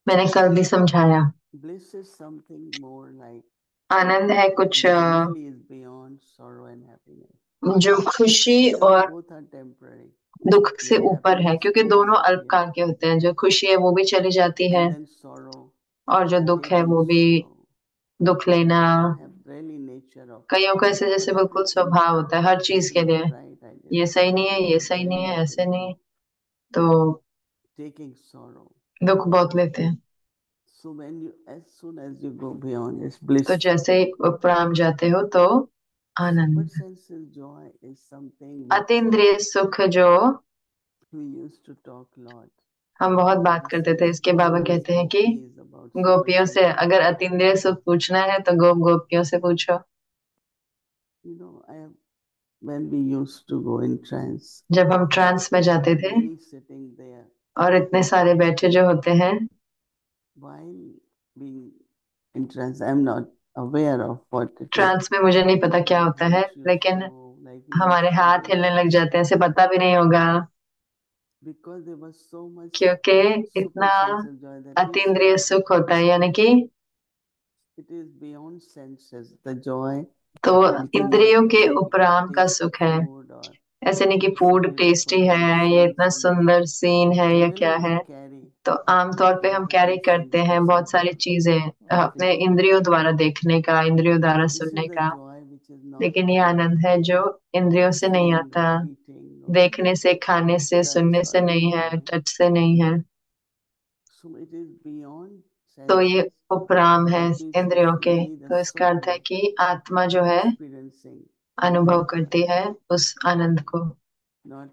मैंने कल भी समझाया, bliss is something more like आनंद है कुछ that really is beyond sorrow and happiness. जो खुशी Because और both are temporary. दुख से Your ऊपर है, happiness क्योंकि will दोनों disappear. अल्पकाल के होते हैं। जो खुशी है वो भी चली जाती है And then sorrow, और जो दुख है taking वो भी, sorrow, दुख लेना have really nature of कईयों का ऐसे जैसे बिल्कुल everything. स्वभाव होता है हर This चीज is के not लिए, right. I ये didn't सही do नहीं है, that. ये It's सही नहीं very है, ऐसे नहीं है, difficult. तो Taking sorrow. दुख बहुत लेते हैं। So when you, as soon as you go beyond, it's bliss. तो जैसे ही उपराम जाते हो तो Super Anand, senses joy is something which अतीन्द्रिय सुख जो we used to talk a lot. हम बहुत बात Baba करते थे, says इसके बाबा always कहते हैं कि gopis about super गोपियों से senses. अगर अतीन्द्रिय सुख पूछना है तो गोपियों से पूछो। You know, when we used to go in trance, जब हम ट्रांस में जाते थे many sitting there, और इतने सारे बैठे जो होते हैं, while being in trance, I'm not aware of what it is. Trance में मुझे नहीं पता क्या होता है, Hands used लेकिन to move, like we हमारे used to हाथ do हिलने that. लग जाते हैं, ऐसे पता भी नहीं होगा, Because there was so much क्योंकि super इतना senses joy that means अतीन्द्रिय सुख होता है, यानी कि it is beyond senses. The joy तो you cannot इंद्रियों के say उपराम का taste सुख है। food or ऐसे नहीं कि it's so food beautiful tasty to है, ये see इतना somebody सुंदर सीन है या क्या willing to है, carry तो आमतौर पे हम कैरी करते हैं बहुत सारी चीजें अपने इंद्रियों द्वारा देखने का, इंद्रियों द्वारा This सुनने is a का, joy which is not लेकिन ये आनंद है जो इंद्रियों से नहीं seeing आता, or eating or देखने से, खाने से, touch सुनने से or नहीं है, feeling. टच से नहीं है। So it is beyond तो ये senses. उपराम है That means इंद्रियों it's के। really the तो इसका अर्थ है soul कि आत्मा जो है experiencing अनुभव that joy, करती है उस आनंद को, not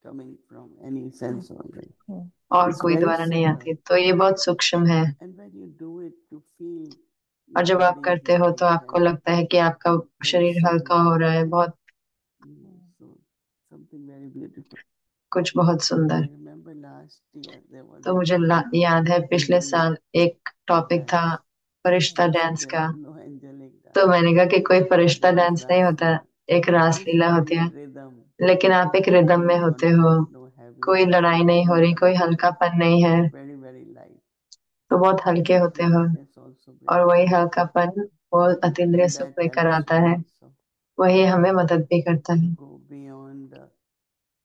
coming from any sense organ. और It's कोई very द्वारा नहीं subtle. आती। तो ये बहुत सूक्ष्म है, And when you do it, you feel और your जब आप body is करते हो तो आपको lightened, लगता है कि आपका very शरीर हल्का हो रहा है, subtle. बहुत So something very beautiful. कुछ बहुत I सुंदर। remember last year there was तो a मुझे याद है पिछले angelic साल एक टॉपिक था dance. Firishta I said dance there का। is no angelic तो dance. मैंने कहा कि कोई फरिश्ता There is डांस नहीं होता, Rasila. एक At least Raslila you are होती in है, rhythm. लेकिन आप एक रिदम में No होते हो, conflict, no कोई heaviness, लड़ाई no नहीं हो रही, कोई tension. हल्कापन नहीं है, Very, very light. तो बहुत हल्के That होते हो। lightness also और brings वही joy. हल्कापन वो अतीन्द्रिय And सुख that लेकर helps आता you है, also वही हमें मदद भी करता to है go beyond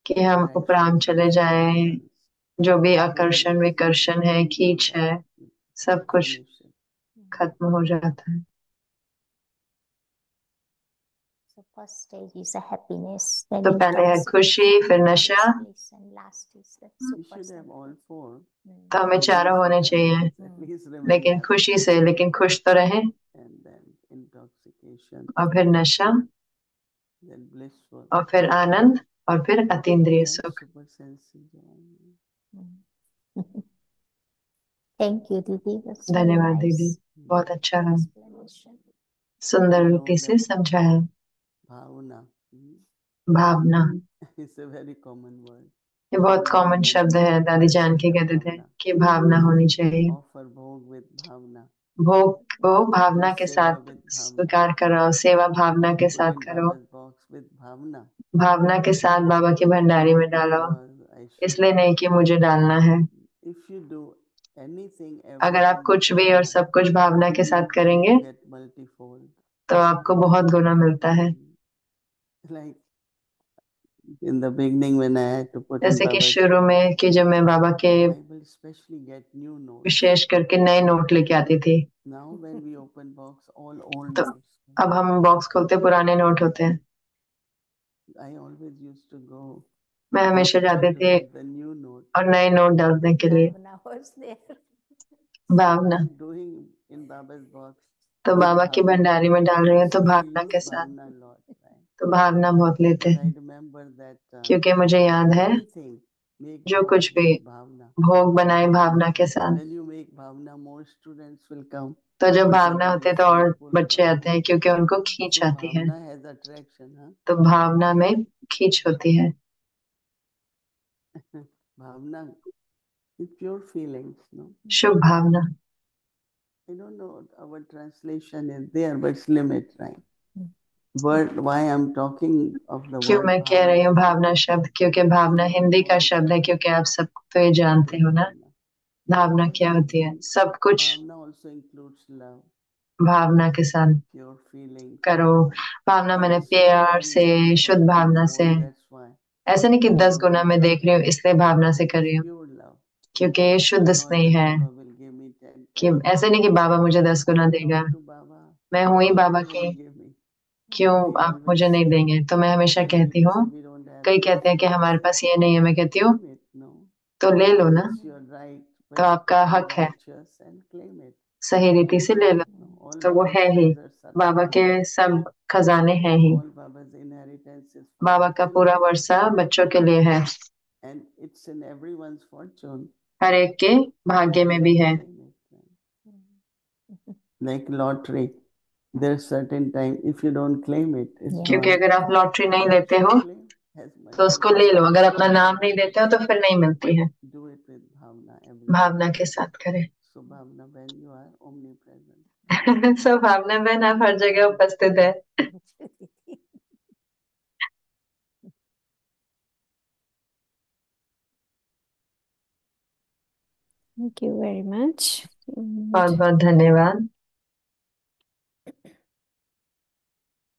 कि हम उपराम attractions, चले जाएं। repulsions. जो भी Everything आकर्षण is विकर्षण है, you go खींच down, है, you सब कुछ finish it. खत्म हो जाता है। So first stage is a happiness, then तो पहले है खुशी, फिर नशा। bliss, and last is the We super should have all four. तो हमें चारों होने चाहिए, At least लेकिन remain खुशी happy. से, लेकिन खुश तो रहें। And then intoxication, और फिर नशा, then blissful, और फिर आनंद, और फिर अतीन्द्रिय then सुख। super sensitive. Thank you, Didi. That's very धन्यवाद nice दीदी, बहुत अच्छा रहा, explanation. सुंदर You know रीति से that समझाया। bhavana Bhavna, is a very common word. ये बहुत Dadi कॉमन Janki शब्द है, दादी we जान should के have कहते थे bhavana. कि भावना होनी चाहिए। Offer bhog with bhavana. भोग को भावना Do के seva साथ with bhavana. स्वीकार करो, सेवा भावना के Put साथ in करो, Baba's box with bhavana. भावना के साथ बाबा की भंडारी में Not डालो, because I should. इसलिए नहीं कि मुझे डालना है। If you do anything, अगर आप everything with कुछ भी और bhavana, सब कुछ भावना के साथ करेंगे you get multifold. तो आपको बहुत गुना मिलता है। Like in the beginning when I had to put in जैसे कि Baba's, शुरू में कि जब मैं बाबा के I will especially get new notes. विशेष करके नए नोट लेके आती थी। Now when we open box, all old तो notes. अब हम बॉक्स खोलते पुराने नोट होते हैं। I always used to go मैं हमेशा after जाती to थी get the new note. और नए नोट डालने के लिए। Bhavana was there. Bhavna, I'm doing in Baba's box तो with बाबा की bhavana. भंडारी में डाल रही हूँ तो So I भावना use के साथ, bhavana a lot, right? तो भावना बहुत लेते Because I हैं। remember that क्योंकि मुझे याद है anything make जो bhog कुछ भी with bhavana. भोग बनाए भावना के साथ। When you make bhavana, more students will come. तो जब Because भावना it होती है is तो so और full बच्चे bhavana. आते हैं क्योंकि उनको खींच So आती है। bhavana has attraction, huh? तो भावना में खींच होती है। Bhavana is pure feelings, no? Shubh Bhavna, I don't know, our translation is there, but it's limit, right? Word, why I'm talking of the क्यों word मैं कह रही हूँ bhavana. भावना शब्द, क्योंकि भावना You हिंदी का all शब्द है, क्योंकि आप सब तो ये what जानते is हो ना bhavana? भावना क्या होती है। Everything, सब कुछ bhavana also includes love, भावना के साथ pure feelings. करो। भावना मैंने 10 प्यार times से, शुद्ध भावना से, multifold, that's why. ऐसे नहीं कि 10 Because गुना में देख रही हूँ इसलिए भावना से कर रही it's हूँ, pure love. क्योंकि ये शुद्ध Not स्नेह that है। Baba will give me 10 कि times. ऐसे नहीं कि बाबा मुझे 10 I गुना देगा, belong to Baba. मैं हुई बाबा Why will की, he give me? क्यों I आप always मुझे नहीं say, देंगे। तो मैं हमेशा some कहती people हूँ, say we don't have कई this. कहते हैं कि I हमारे say, पास ये नहीं है, मैं कहती हूँ claim it. No, तो ले लो ना, it's your right, तो आपका हक है, righteous, and claim it. सही रीति से ले लो। No, all तो वो Baba's है ही, treasures are बाबा for के you. सब खजाने हैं ही, All Baba's inheritance is for Baba the का पूरा children. वर्षा बच्चों के लिए है, And it's in everyone's fortune. हर एक के भाग्य में भी है। Claim it. Like lottery, there's certain time if you don't claim it, it's क्योंकि yours. अगर आप लॉटरी नहीं लेते हो Claim as much तो as उसको you ले लो, want. अगर अपना नाम नहीं देते हो तो फिर नहीं मिलती है। Do it with bhavana every day. भावना के साथ करें। So bhavana, when you are omnipresent. सो भावना बहन आप हर जगह उपस्थित है। Thank you very much. बहुत बहुत धन्यवाद।